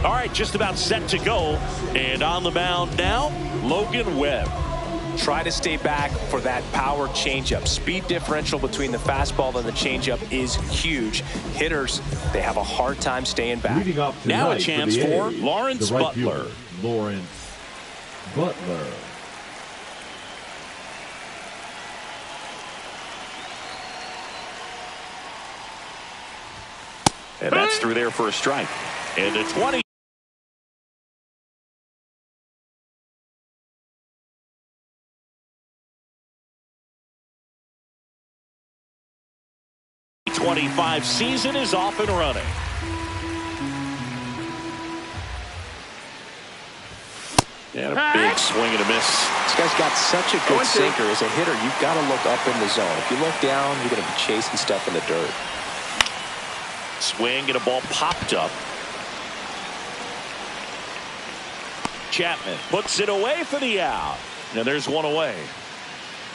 All right, just about set to go. And on the mound now, Logan Webb. Try to stay back for that power changeup. Speed differential between the fastball and the changeup is huge. Hitters, they have a hard time staying back. Now a chance for Lawrence Butler. Lawrence Butler. And that's through there for a strike. And the 20. 25 season is off and running. And a big swing and a miss. This guy's got such a good sinker. As a hitter, you've got to look up in the zone. If you look down, you're going to be chasing stuff in the dirt. Swing and a ball popped up. Chapman puts it away for the out. Now there's one away.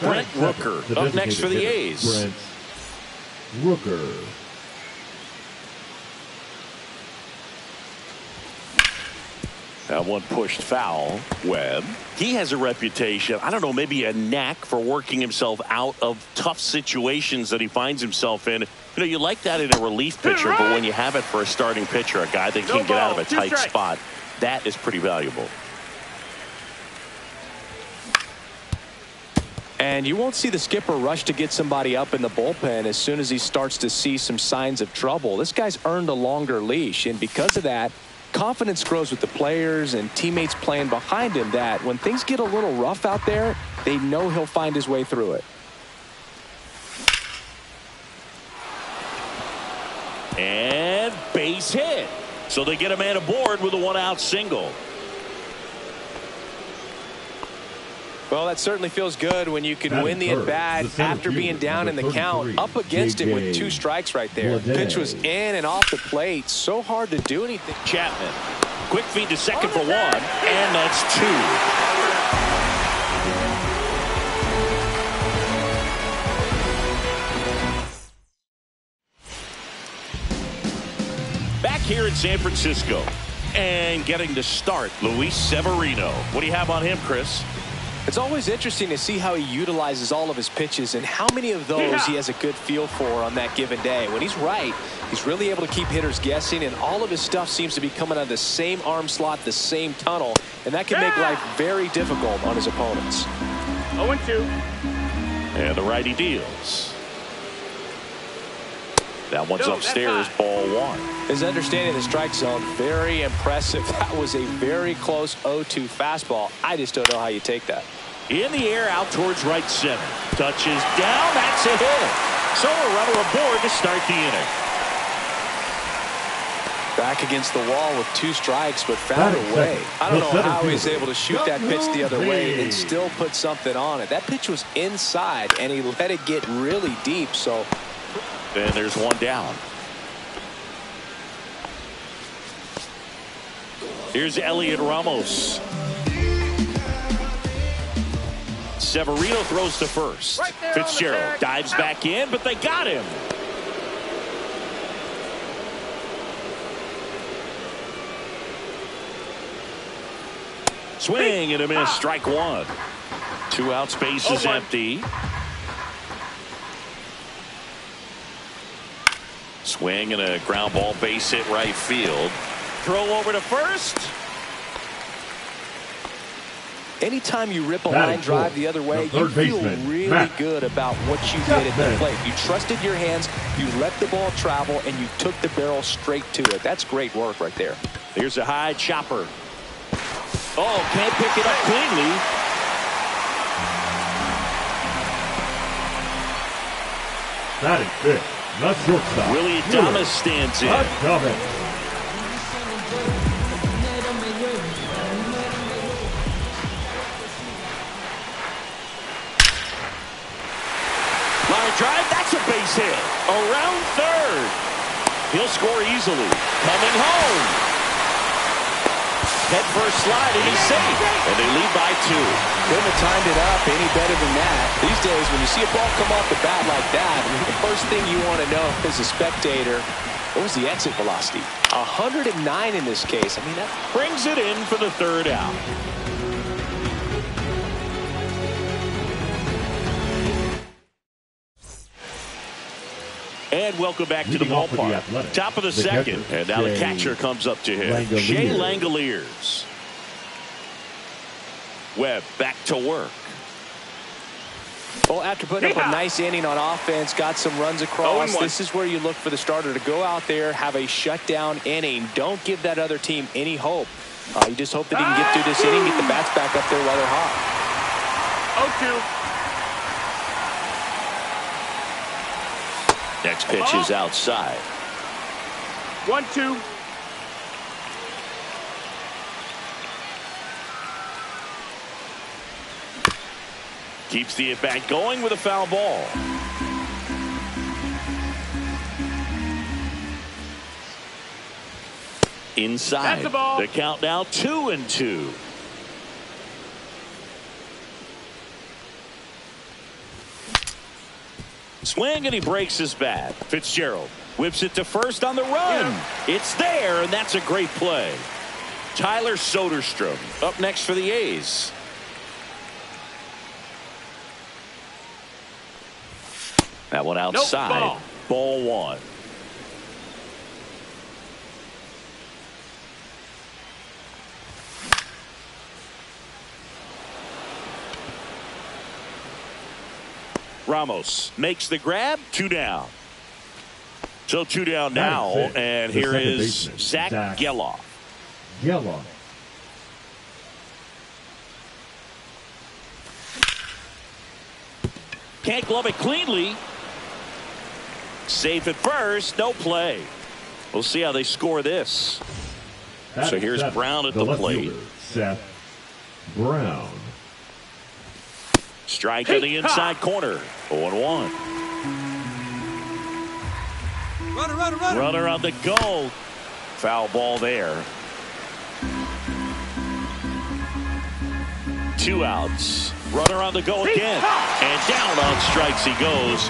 Brent Rooker up next for the A's. Brent Rooker. That one pushed foul. Webb. He has a reputation, I don't know, maybe a knack for working himself out of tough situations that he finds himself in. You know, you like that in a relief pitcher, but when you have it for a starting pitcher, a guy that can get out of a tight spot, that is pretty valuable. And you won't see the skipper rush to get somebody up in the bullpen as soon as he starts to see some signs of trouble. This guy's earned a longer leash, and because of that, confidence grows with the players and teammates playing behind him, that when things get a little rough out there, they know he'll find his way through it. And base hit. So they get a man aboard with a one-out single. Well, that certainly feels good when you can win the at-bat after being down in the count. Up against it with 2 strikes right there. Pitch was in and off the plate. So hard to do anything. Chapman. Quick feed to second for 1. And that's 2. Back here in San Francisco. And getting to start, Luis Severino. What do you have on him, Chris? It's always interesting to see how he utilizes all of his pitches and how many of those he has a good feel for on that given day. When he's right, he's really able to keep hitters guessing, and all of his stuff seems to be coming out of the same arm slot, the same tunnel, and that can make life very difficult on his opponents. 0-2. And the righty deals. That one's upstairs, ball 1. His understanding of the strike zone, very impressive. That was a very close 0-2 fastball. I just don't know how you take that. In the air, out towards right center. Touches down, that's a hit. So a runner aboard to start the inning. Back against the wall with 2 strikes, but found a way. I don't know how he's able to shoot that pitch the other way and still put something on it. That pitch was inside, and he let it get really deep, so... And there's one down. Here's Elliot Ramos. Severino throws to first. Fitzgerald dives back in, but they got him. Swing and a miss, strike 1. 2 out, space is empty. Swing and a ground ball, base hit right field. Throw over to first. Anytime you rip a line drive the other way, you feel really good about what you did at the plate. You trusted your hands, you let the ball travel, and you took the barrel straight to it. That's great work right there. Here's a high chopper. Oh, can't pick it up cleanly. That is it. The shortstop. Willie Adames stands in. Line drive, that's a base hit. Around third. He'll score easily. Coming home. Head first slide, and he's safe. And they lead by 2. Couldn't have timed it up any better than that. These days, when you see a ball come off the bat like that, the first thing you want to know as a spectator What was the exit velocity? 109 in this case. I mean, that brings it in for the third out. And welcome back to the ballpark. Top of the second. And now the catcher comes up to him. Shea Langoliers. Webb back to work. Well, after putting up a nice inning on offense, got some runs across, this is where you look for the starter to go out there, have a shutdown inning. Don't give that other team any hope. You just hope that he can get through this inning, get the bats back up there while they're hot. 0-2. Next pitch is outside. 1-2. Keeps the at-bat going with a foul ball. Inside. The count now 2-2. Swing, and he breaks his bat. Fitzgerald whips it to first on the run. It's there, and that's a great play. Tyler Soderstrom up next for the A's. That one outside. Ball one. Ramos makes the grab. 2 down. So 2 down now. And here is Zach Geloff. Can't glove it cleanly. Safe at first. No play. We'll see how they score this. So here's Brown at the plate. Seth Brown. Strike on the inside corner. 0-1. Runner on the go. Foul ball there. 2 outs. Runner on the go again. And down on strikes he goes.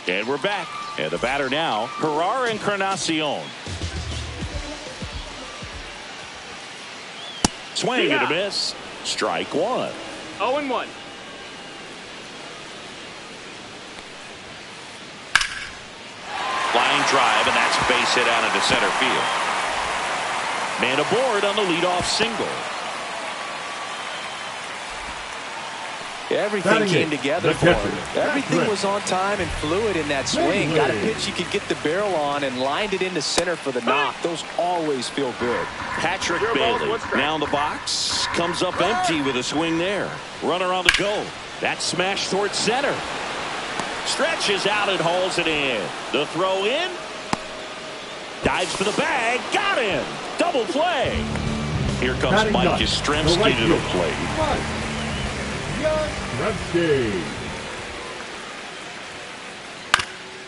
And we're back. And the batter now, Gerard Encarnacion. Swing and a miss. Strike 1. 0-1. Flying drive, and that's a base hit out into center field. Man aboard on the leadoff single. Everything came together for him. Everything was on time and fluid in that swing. Got a pitch you could get the barrel on and lined it into center for the knock. Those always feel good. Patrick Bailey now in the box. Comes up empty with a swing there. Runner on the go. That smash towards center. Stretches out and hauls it in. The throw in. Dives for the bag. Got him. Double play. Here comes Mike Yastrzemski to the plate.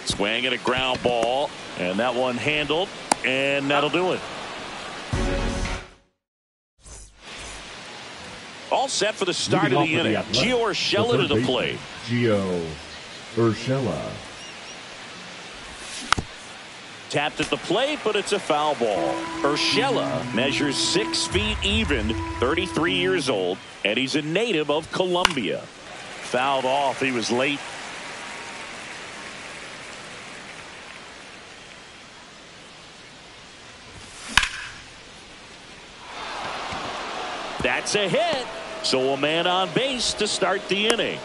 Swing and a ground ball, and that one handled, and that'll do it. All set for the start of the inning. Gio Urshela to the plate. Gio Urshela. Tapped at the plate, but it's a foul ball. Urshela measures 6 feet even, 33 years old, and he's a native of Colombia. Fouled off. He was late. That's a hit. So a man on base to start the inning.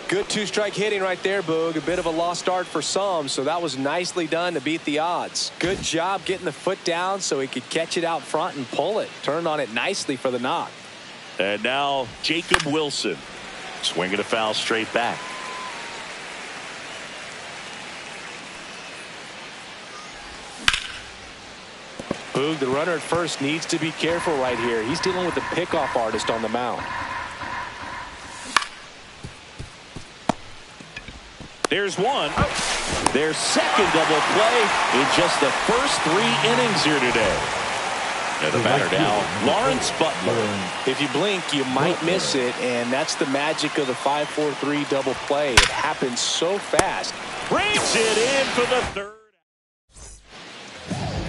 Good 2-strike hitting right there, Boog. A bit of a lost start for some, so that was nicely done to beat the odds. Good job getting the foot down so he could catch it out front and pull it. Turned on it nicely for the knock. And now Jacob Wilson. Swinging a foul straight back. Boog, the runner at first needs to be careful right here. He's dealing with the pickoff artist on the mound. There's one. Their second double play in just the first 3 innings here today. And the batter now, Lawrence Butler. If you blink, you might miss it, and that's the magic of the 5-4-3 double play. It happens so fast. Brings it in for the third.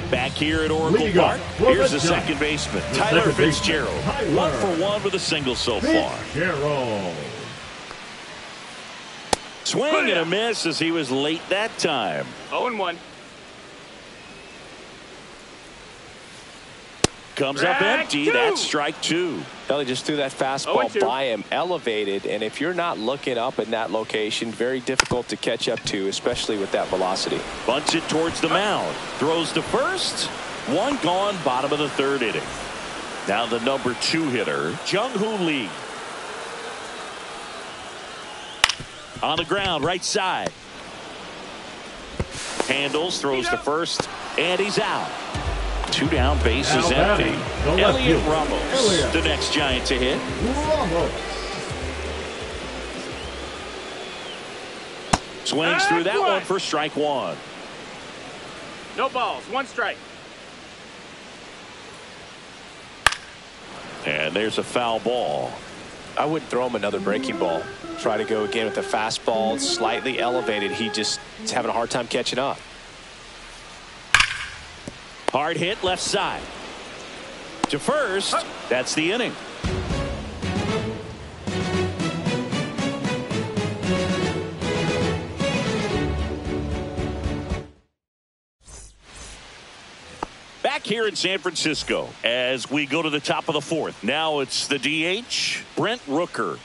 Back here at Oracle Park, here's the second baseman, Tyler Fitzgerald. 1 for 1 with a single so far. Swing and a miss as he was late that time. 0-1. Comes up empty. That's strike 2. He just threw that fastball by him, elevated, and if you're not looking up in that location, very difficult to catch up to, especially with that velocity. Bunts it towards the mound. Throws to first. 1 gone, bottom of the 3rd inning. Now the number 2 hitter, Jung-Hoo Lee. On the ground, right side. Handles, throws to first, and he's out. 2 down, bases empty. Elliot Ramos, the next Giant to hit. Swings through that one for strike 1. No balls, 1 strike. And there's a foul ball. I wouldn't throw him another breaking ball. Try to go again with the fastball, slightly elevated. He just is having a hard time catching up. Hard hit left side. To first. That's the inning. Back here in San Francisco as we go to the top of the 4th. Now it's the DH, Brent Rooker.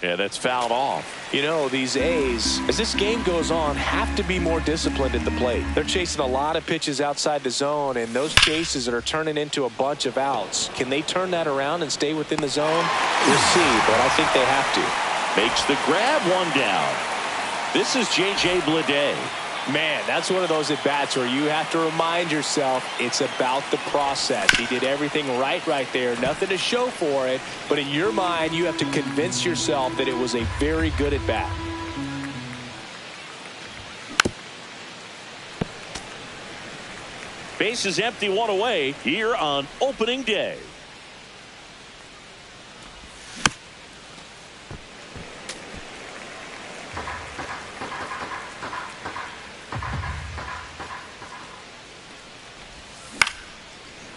Yeah, that's fouled off. You know, these A's, as this game goes on, have to be more disciplined at the plate. They're chasing a lot of pitches outside the zone, and those chases that are turning into a bunch of outs. Can they turn that around and stay within the zone? We'll see, but I think they have to. Makes the grab, 1 down. This is J.J. Bleday. Man, that's one of those at-bats where you have to remind yourself it's about the process. He did everything right there. Nothing to show for it. But in your mind, you have to convince yourself that it was a very good at-bat. Base is empty, 1 away here on opening day.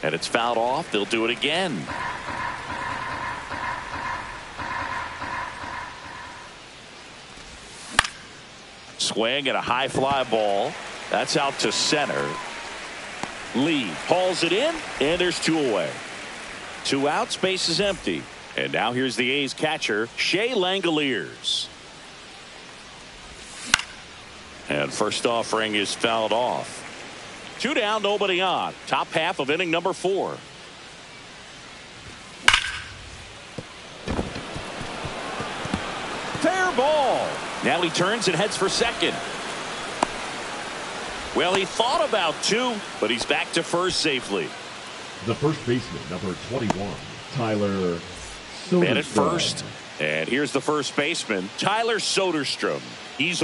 And it's fouled off. They'll do it again. Swing and a high fly ball. That's out to center. Lee hauls it in, and there's 2 away. 2 outs, base is empty. And now here's the A's catcher, Shea Langoliers. And first offering is fouled off. 2 down, nobody on. Top half of inning number 4. Fair ball. Now he turns and heads for second. Well, he thought about 2, but he's back to first safely. The first baseman, number 21, Tyler Soderstrom. Man at first. And here's the first baseman, Tyler Soderstrom. He's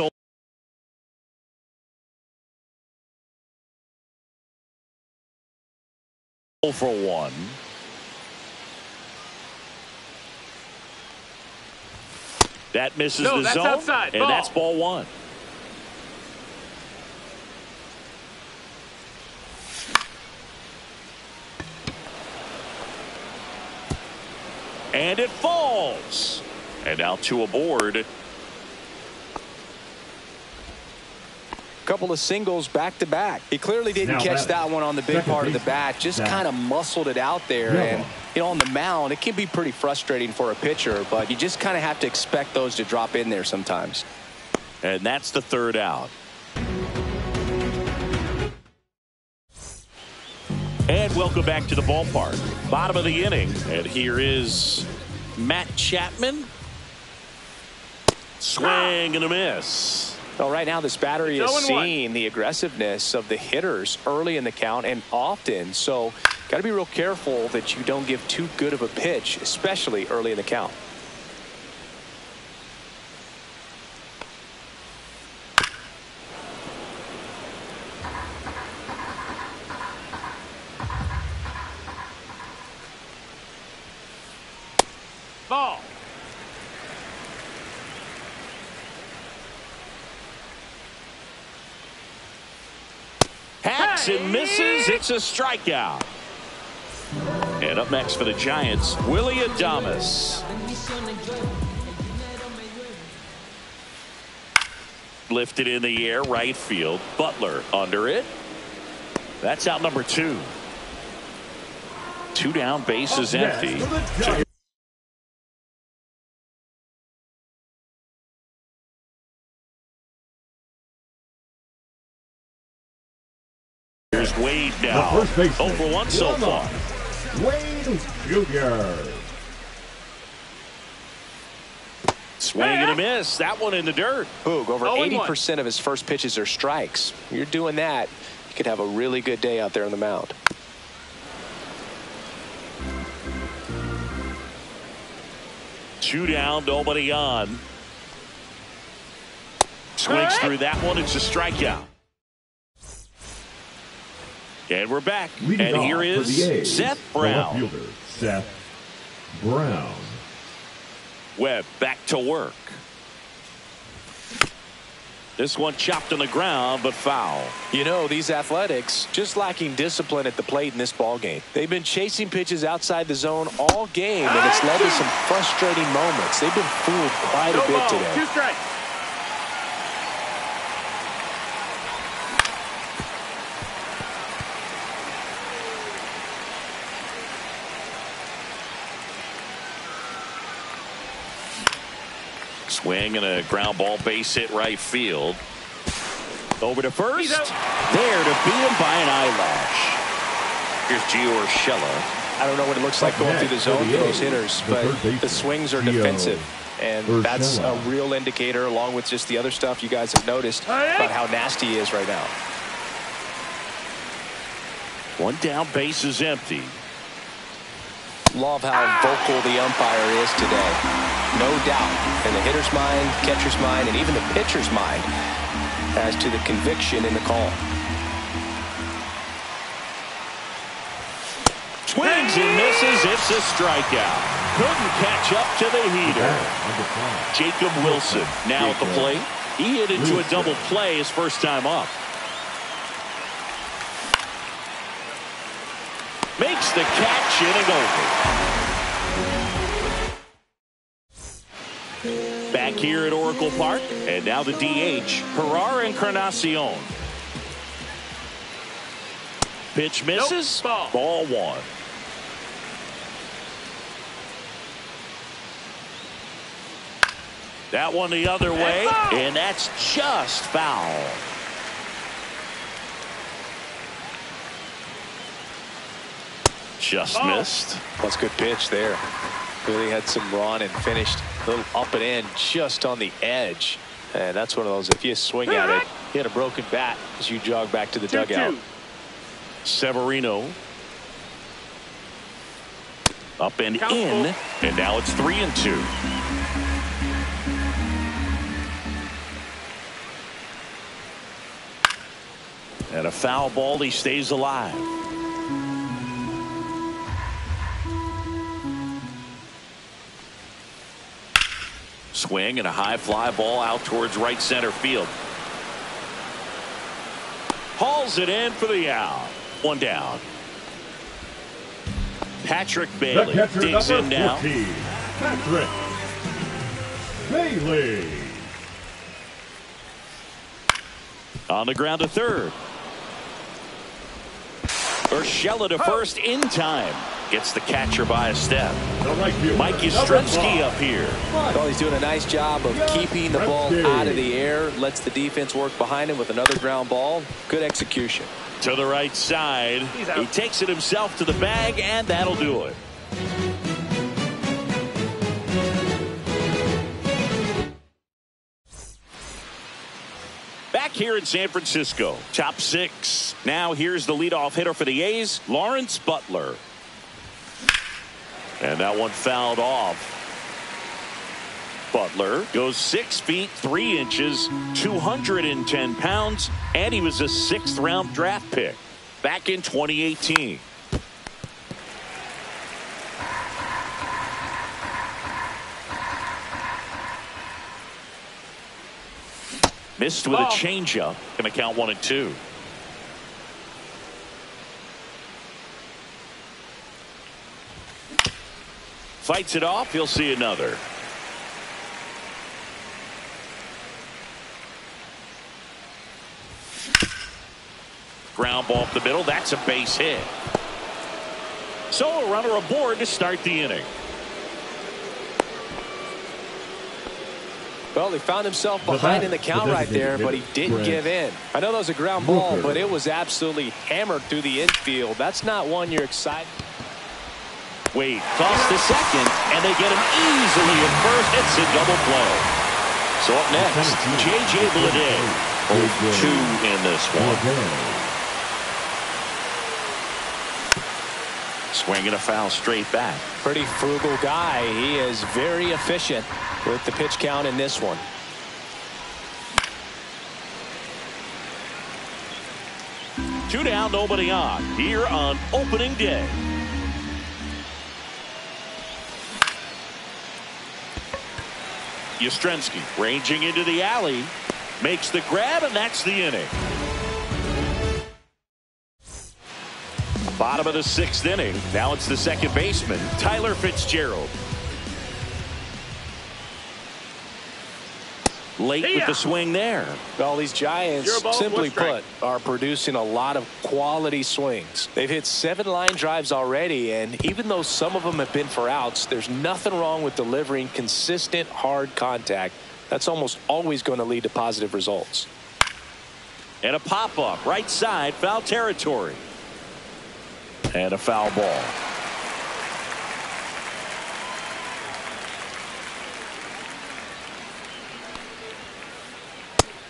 for 1. That misses the that's zone, outside. and Ball. that's ball 1. And it falls. And now 2 aboard. Couple of singles back to back. He clearly didn't catch that one on the big part of the bat, just kind of muscled it out there. And you know, on the mound, it can be pretty frustrating for a pitcher, but you just kind of have to expect those to drop in there sometimes. And that's the 3rd out. And welcome back to the ballpark. Bottom of the inning, and here is Matt Chapman. Swing and a miss. Well, right now this battery is seeing the aggressiveness of the hitters early in the count and often. So got to be real careful that you don't give too good of a pitch, especially early in the count. Ball. Hacks and misses. It's a strikeout. And up next for the Giants, Willie Adames. Lifted in the air, right field. Butler under it. That's out number 2. 2 down, bases empty. Here's Wade now. 0 for 1 so far. Wade Jr. Swing and a miss. That one in the dirt. Boog, over 80% of his first pitches are strikes. You're doing that, you could have a really good day out there on the mound. Two down, nobody on. Swings through that one. It's a strikeout. And we're back. And here is Seth Brown. Fielder, Seth Brown. Webb back to work. This one chopped on the ground, but foul. You know, these Athletics just lacking discipline at the plate in this ball game. They've been chasing pitches outside the zone all game, and it's led to some frustrating moments. They've been fooled quite a bit today. 2 strikes. Swing and a ground ball, base hit right field. Over to first. There to beat him by an eyelash. Here's Gio Urshela. I don't know what it looks like going through the zone for those hitters, but the swings are defensive. And that's a real indicator, along with just the other stuff you guys have noticed about how nasty he is right now. 1 down, base is empty. Love how vocal the umpire is today. No doubt in the hitter's mind, catcher's mind, and even the pitcher's mind as to the conviction in the call. Swings and misses. It's a strikeout. Couldn't catch up to the heater. Jacob Wilson now at the plate. He hit into a double play his first time up. Makes the catch, inning over. Back here at Oracle Park, and now the DH, Herrera Encarnacion. Pitch misses. Nope. Ball 1. That one the other way, and that's just foul. Just missed. That's a good pitch there. Really had some run and finished a little up and in just on the edge. And that's one of those, if you swing at it, you hit a broken bat as you jog back to the dugout. Severino. Up and in, and now it's 3-2. And a foul ball, he stays alive. Swing and a high fly ball out towards right center field. Hauls it in for the out. 1 down. Patrick Bailey digs in now. Patrick Bailey. On the ground to third. Urshela to first in time. Gets the catcher by a step. Mike Yastrzemski up here. Well, he's doing a nice job of keeping the ball out of the air. Lets the defense work behind him with another ground ball. Good execution. To the right side. He takes it himself to the bag, and that'll do it. Back here in San Francisco, top 6. Now here's the leadoff hitter for the A's, Lawrence Butler. And that one fouled off. Butler goes 6 feet 3 inches, 210 pounds, and he was a 6th round draft pick back in 2018. Missed with a changeup. Going to count 1-2. Fights it off. He'll see another. Ground ball up the middle. That's a base hit. So a runner aboard to start the inning. Well, he found himself behind in the count right there, but he didn't give in. I know that was a ground ball, but it was absolutely hammered through the infield. That's not one you're excited. Wade toss to second, and they get him easily at first. It's a double play. So up next, J.J. Bleday. 0-2 in this one. Swinging a foul straight back. Pretty frugal guy. He is very efficient with the pitch count in this one. Two down, nobody on here on opening day. Yastrzemski ranging into the alley, makes the grab, and that's the inning. Bottom of the 6th inning. Now it's the second baseman, Tyler Fitzgerald. Late with the swing there. Well, these Giants, simply put, are producing a lot of quality swings. They've hit 7 line drives already, and even though some of them have been for outs, there's nothing wrong with delivering consistent, hard contact. That's almost always going to lead to positive results. And a pop-up, right side, foul territory. And a foul ball.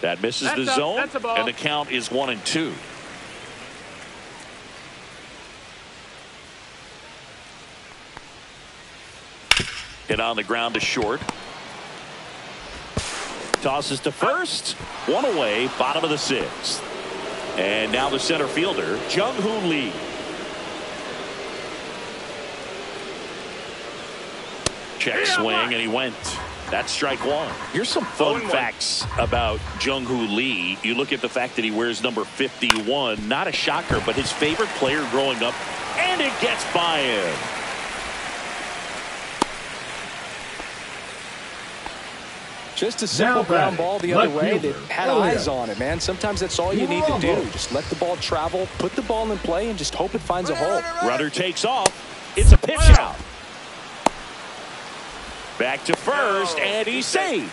That misses the zone, and the count is 1-2. Hit on the ground to short. Tosses to first. One away, bottom of the 6th. And now the center fielder, Jung-Hoo Lee. Check swing, and he went. That's strike one. Here's some fun facts about Jung-Hoo Lee. You look at the fact that he wears number 51. Not a shocker, but his favorite player growing up, and it gets by him. Just a simple ground ball the other way that had eyes on it, man. Sometimes that's all you need to do. Just let the ball travel, put the ball in play, and just hope it finds a hole. Runner takes off. It's a pitch out. Back to first, and he's safe.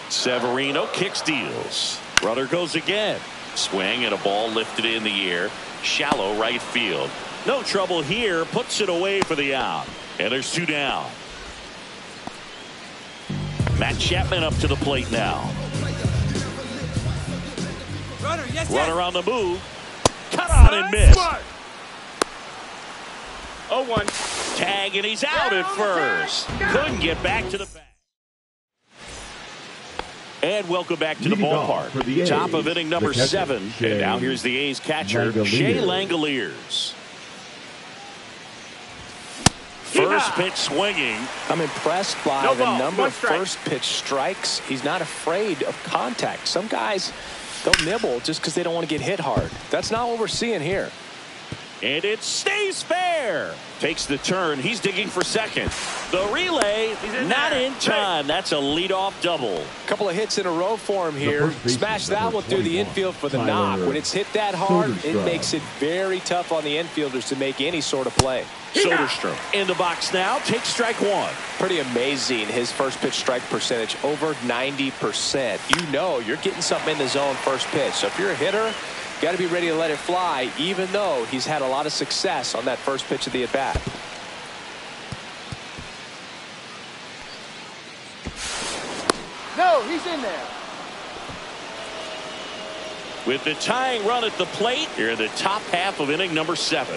Severino kick steals. Runner goes again. Swing and a ball lifted in the air. Shallow right field. No trouble here. Puts it away for the out. And there's 2 down. Matt Chapman up to the plate now. Runner on the move. Cut on and miss. 0-1. Tag, and he's out at first. Couldn't get back to the bat. And welcome back to the ballpark. Top of inning number 7. And now here's the A's catcher, Shea Langoliers. First pitch swinging. I'm impressed by the number of first pitch strikes. He's not afraid of contact. Some guys, they'll nibble just because they don't want to get hit hard. That's not what we're seeing here. And it stays fair. Takes the turn. He's digging for second. The relay, not in time. That's a leadoff double. A couple of hits in a row for him here. Smash that one through the infield for the knock. When it's hit that hard, it makes it very tough on the infielders to make any sort of play. Soderstrom in the box now. Takes strike one. Pretty amazing, his first pitch strike percentage, over 90%. You know you're getting something in the zone first pitch. So if you're a hitter, got to be ready to let it fly, even though he's had a lot of success on that first pitch of the at-bat. No, he's in there. With the tying run at the plate, here in the top half of inning number 7.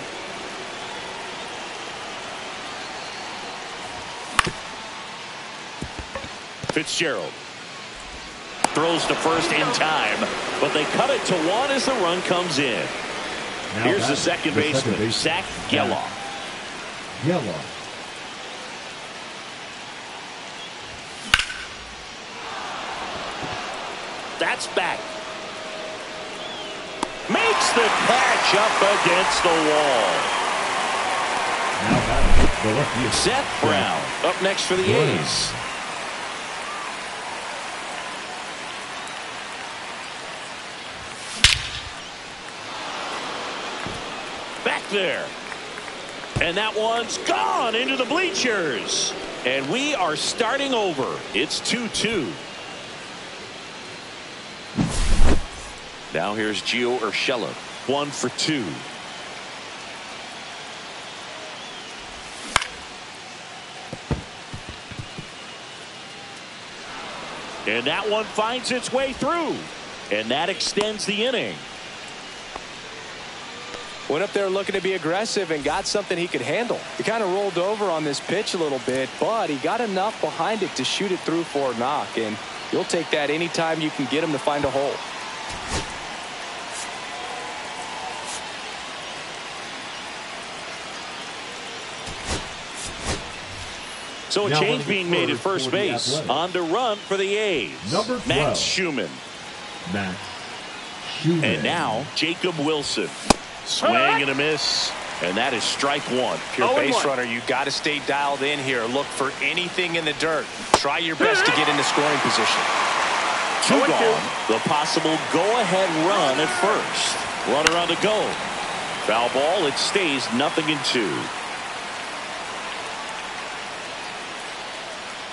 Fitzgerald throws to first in time, but they cut it to 1 as the run comes in. Here's the second baseman, Zach Geloff. That's back. Makes the catch up against the wall. Now batting, the lefty is Seth Brown up next for the A's. Back there. And that one's gone into the bleachers. And we are starting over. It's 2-2. Now here's Gio Urshela. 1 for 2. And that one finds its way through. And that extends the inning. Went up there looking to be aggressive and got something he could handle. He kind of rolled over on this pitch a little bit, but he got enough behind it to shoot it through for a knock. And you'll take that anytime you can get him to find a hole. So a change being made at first base. On to run for the A's. Number 12. Max Schumann. Max Schumann. And now Jacob Wilson. Swing and a miss. And that is strike 1. If you're a base runner, you got to stay dialed in here. Look for anything in the dirt. Try your best to get into scoring position. 2 gone. The possible go-ahead run at first. Runner on the go. Foul ball. It stays 0-2.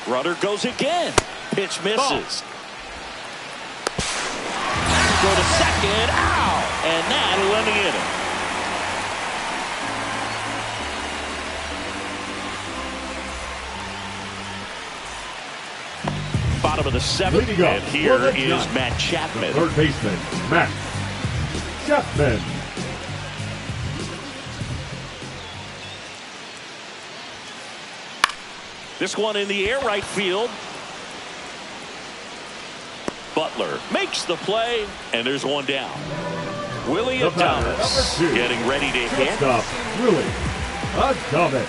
Runner goes again. Pitch misses. Go to second. Ow! And that'll end the inning. Bottom of the 7th, and here is Matt Chapman. Third baseman, Matt Chapman. This one in the air, right field. Butler makes the play, and there's one down. Willie Thomas getting ready to hit. Stop, Willie Thomas.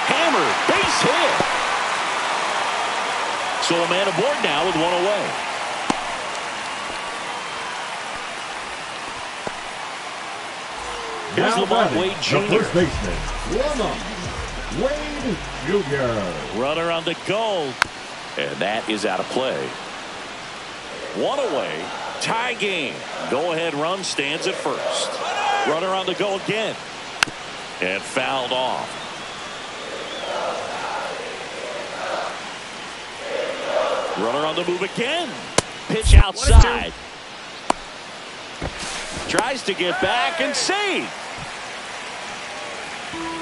Hammer, base hit. So a man aboard now with 1 away. Here's Lamont Wade Jr. The first baseman, Lamont Wade Jr. Runner on the go. And that is out of play. 1 away. Tie game. Go-ahead run stands at first. Runner on the go again. And fouled off. Runner on the move again. Pitch outside. Tries to get back and save.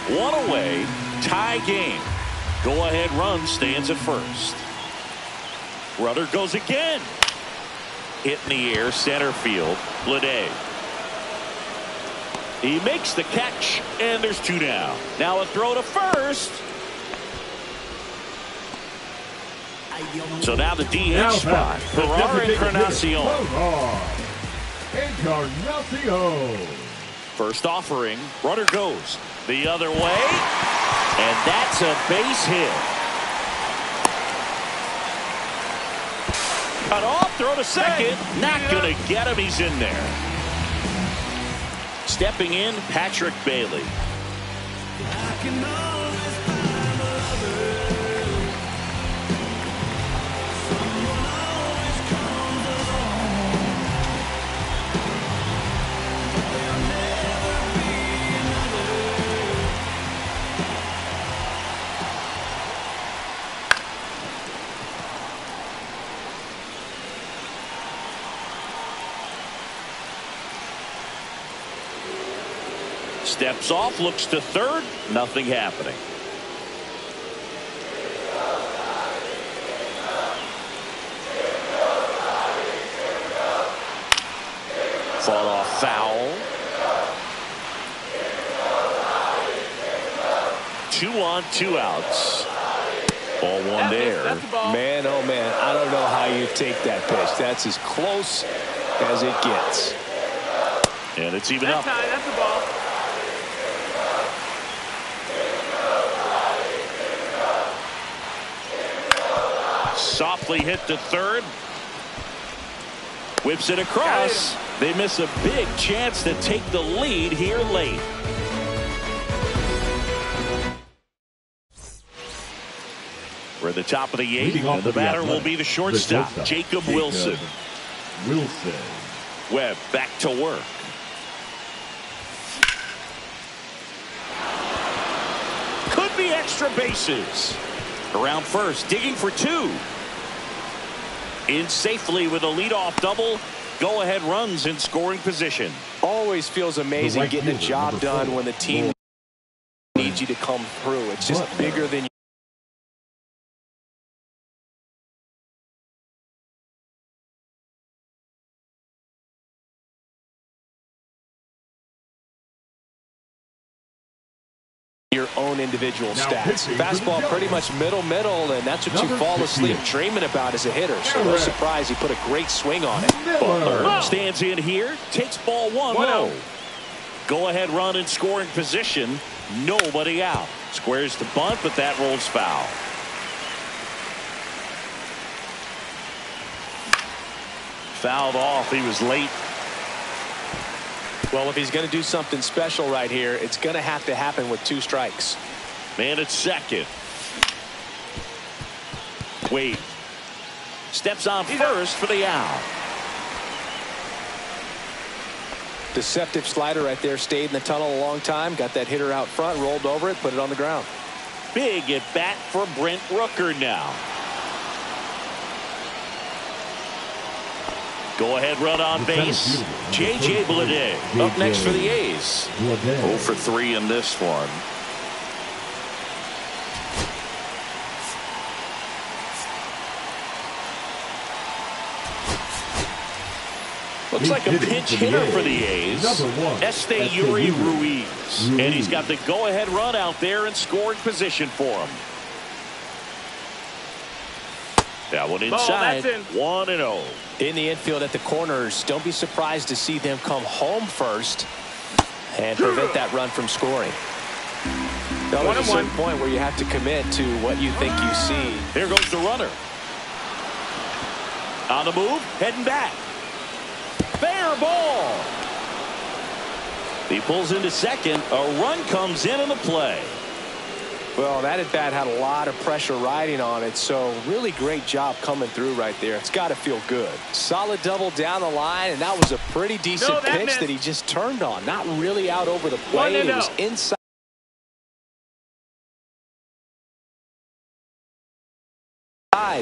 1 away. Tie game. Go-ahead run stands at first. Runner goes again. Hit in the air, center field. Bleday. He makes the catch, and there's 2 down. Now a throw to first. So now the DH spot. Ferrara Encarnacion. First offering. Runner goes the other way. And that's a base hit. Cut off, throw to second. Not going to get him. He's in there. Stepping in, Patrick Bailey. Steps off, looks to third. Nothing happening. Fought off foul. 2 on, 2 outs. Ball 1 there. Man, oh man, I don't know how you take that pitch. That's as close as it gets. And it's even up. That's the ball. softly hit to third. Whips it across. They miss a big chance to take the lead here late. We're at the top of the eighth, and the batter will be the shortstop, Jacob Wilson. Webb back to work. Could be extra bases. Around first, digging for two. In safely with a leadoff double. Go-ahead runs in scoring position. Always feels amazing getting a job done when the team needs you to come through. It's just bigger than your own individual stats. Fastball pretty much middle, and that's what you fall asleep dreaming about as a hitter. So no surprise he put a great swing on it. Butler stands in here, takes ball one low. Go ahead run in scoring position. Nobody out. Squares the bunt, but that rolls foul. Fouled off. He was late. Well, if he's going to do something special right here, it's going to have to happen with 2 strikes. Man at second. Wade steps on first for the out. Deceptive slider right there. Stayed in the tunnel a long time. Got that hitter out front. Rolled over it. Put it on the ground. Big at bat for Brent Rooker now. Go ahead run on base. J.J. Bleday up next for the A's. 0 for 3 in this one. Looks like a pinch hitter for the A's. Esteury Ruiz. And he's got the go-ahead run out there in scoring position for him. That one inside. 1-0. In the infield at the corners, don't be surprised to see them come home first and prevent that run from scoring. There's a certain point where you have to commit to what you think you see. Here goes the runner. On the move, heading back. Fair ball. He pulls into second. A run comes in the play. Well, that at bat had a lot of pressure riding on it, so really great job coming through right there. It's got to feel good. Solid double down the line, and that was a pretty decent pitch that he just turned on. Not really out over the plate. It was inside.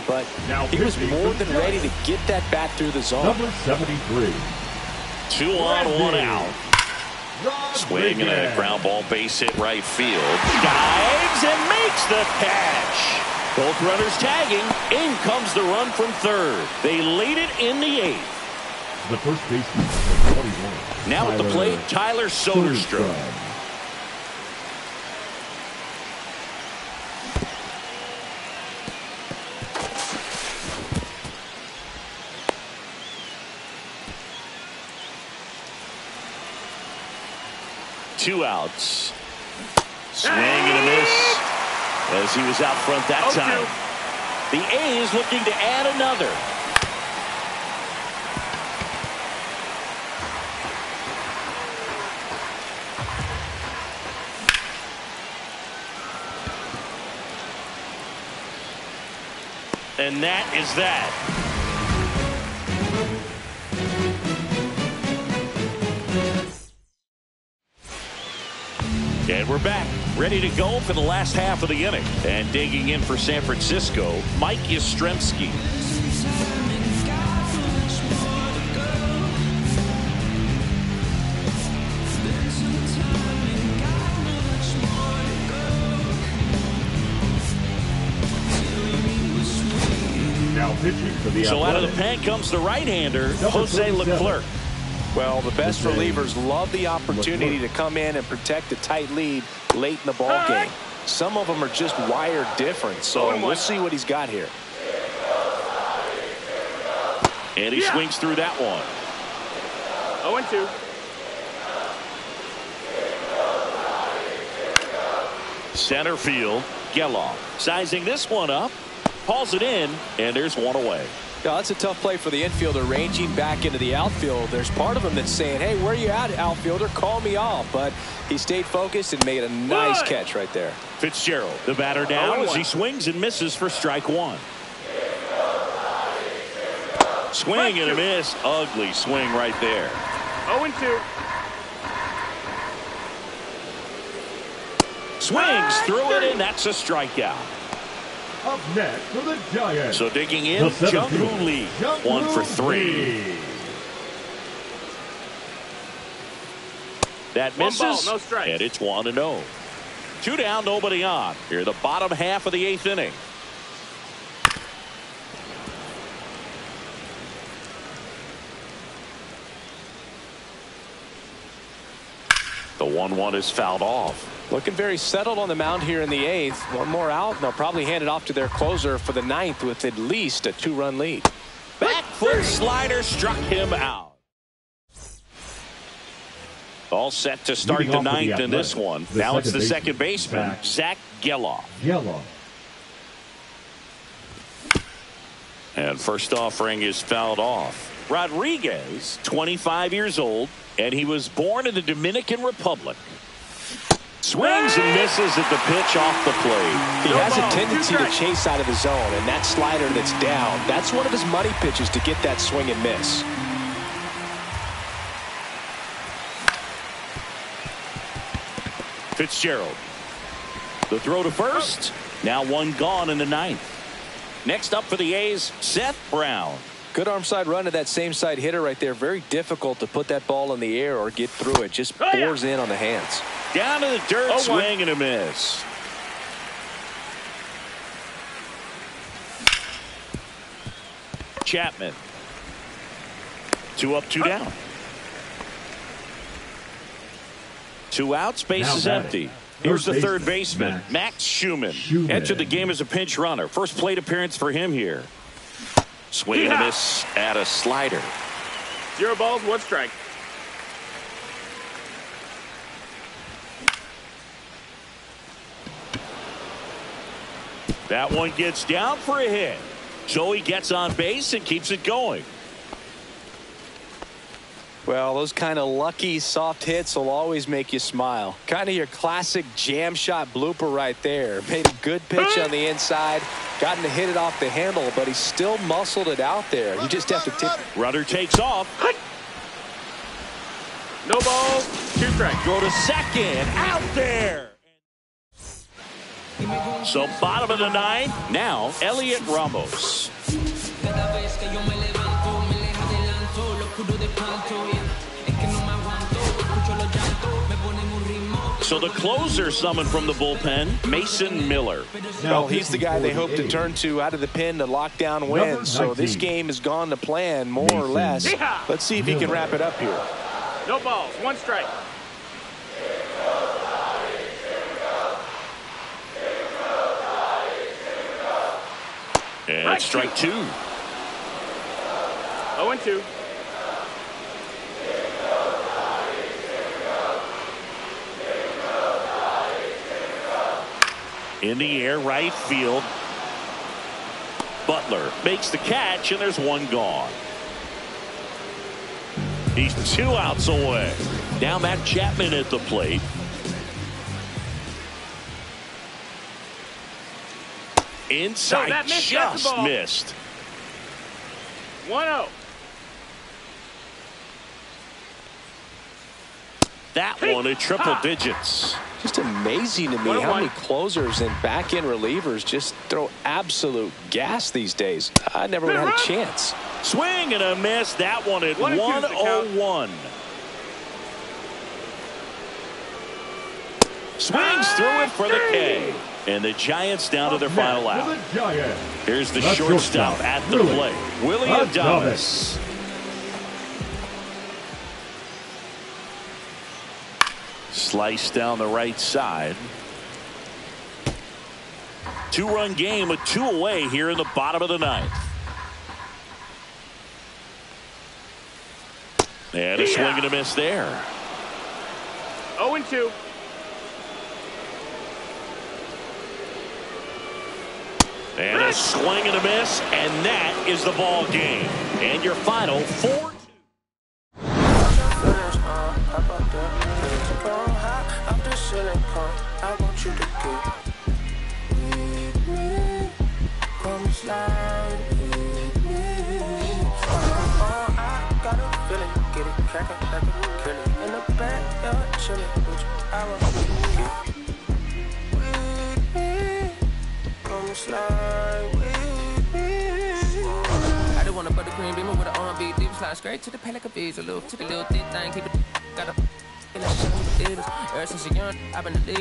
But he was more than ready to get that bat through the zone. Number 73. 2 on, 1 out. Swing and a ground ball base hit right field. Dives and makes the catch. Both runners tagging. In comes the run from third. They lead it in the 8th. The first baseman, 21. Now at the plate, Tyler Soderstrom. Two outs. Swing and a miss as he was out front that time. The A's looking to add another. And that is that. And we're back, ready to go for the last half of the inning. And digging in for San Francisco, Mike Yastrzemski. Now pitching for the So out of the pen comes the right-hander, Jose Leclerc. Well, the best relievers love the opportunity to come in and protect a tight lead late in the ball game. Some of them are just wired different, so we'll see what he's got here. And he swings through that one. 0-2. Center field, Geloff sizing this one up. Calls it in, and there's one away. Yeah, that's a tough play for the infielder ranging back into the outfield. There's part of him that's saying, hey, where you at, outfielder? Call me off. But he stayed focused and made a nice catch right there. Fitzgerald, the batter now as he swings and misses for strike one. Swing and a miss. Ugly swing right there. 0-2. Swings through it, and that's a strikeout. Up next for the Giants. So digging in, Jung-Hoo Lee, 1 for 3. That misses, 1 ball, no strikes. And it's 1-0. 2 down, nobody on. Here, the bottom half of the 8th inning. The 1-1 is fouled off. Looking very settled on the mound here in the 8th. One more out, and they'll probably hand it off to their closer for the 9th with at least a 2-run lead. Back foot slider struck him out. All set to start the 9th in this one. Now it's the second baseman, Zach Geloff. And first offering is fouled off. Rodriguez, 25 years old, and he was born in the Dominican Republic. Swings and misses at the pitch off the plate. He has a tendency to chase out of the zone, and that slider that's down, that's one of his money pitches to get that swing and miss. Fitzgerald. The throw to first. Now one gone in the 9th. Next up for the A's, Seth Brown. Good arm side run to that same side hitter right there. Very difficult to put that ball in the air or get through it. Just bores in on the hands. Down to the dirt, swing and a miss. Chapman. 2 up, 2 down. 2 outs, base is empty. Here's the third baseman, Max Schumann. Entered the game as a pinch runner. First plate appearance for him here. Swing and a miss at a slider. 0 balls, 1 strike. That one gets down for a hit. So he gets on base and keeps it going. Well, those kind of lucky soft hits will always make you smile. Kind of your classic jam shot blooper right there. Made a good pitch on the inside. Gotten to hit it off the handle, but he still muscled it out there. You just have to tip. Runner takes off. No balls, 2 strikes. Throw to second. Out there. So bottom of the 9th. Now Elliot Ramos. So the closer summoned from the bullpen, Mason Miller. Well, he's the guy they hope to turn to out of the pen to lock down wins. So this game has gone to plan more or less. Let's see if he can wrap it up here. No balls, 1 strike. And strike 2. 0-2. In the air, right field. Butler makes the catch, and there's 1 gone. He's 2 outs away. Now Matt Chapman at the plate. Inside, just missed. 1-0. That one at triple digits. Just amazing to me how many closers and back-end relievers just throw absolute gas these days. I never would have had a chance. Swing and a miss. That one at 1-0-1. Swings through it for the K. And the Giants down to their final out. Here's the shortstop at the plate, Willie Adames. Slice down the right side. 2-run game with 2 away here in the bottom of the 9th. And a swing and a miss there. 0-2. And a swing and a miss, and that is the ball game. And your final 4-2. I just want a buttercream beamer with an R&B deep slide straight to the pelican bees. A little thick thing, keep it got a ever since a young I've been the lead.